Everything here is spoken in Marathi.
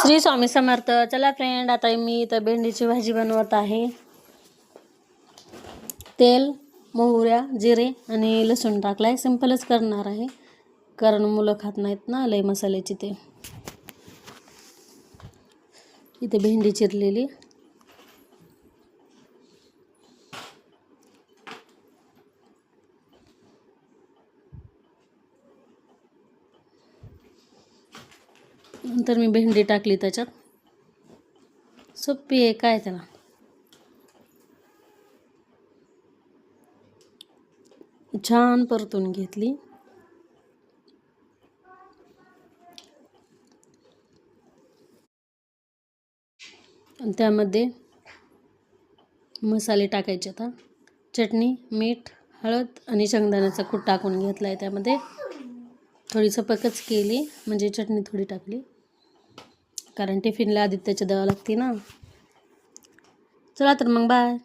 श्री स्वामी समर्थ. चला फ्रेंड, आता मी इथं भेंडीची भाजी बनवत आहे. तेल, मोहऱ्या, जिरे आणि लसूण टाकलाय. सिंपलच करणार आहे कारण मुलं खात नाहीत ना लय मसाल्याची. ते इथे भेंडी चिरलेली, नंतर मी भेंडी टाकली त्याच्यात. सोपी आहे काय त्याला. छान परतून घेतली. आणि त्यामध्ये मसाले टाकायचे. आता चटणी, मीठ, हळद आणि शेंगदाण्याचा कूट टाकून घेतला आहे. त्यामध्ये थोडी सपकच केली, म्हणजे चटणी थोडी टाकली कारण टिफिनला आदित्याच्या द्यावं लागते ना. चला तर मग बाय.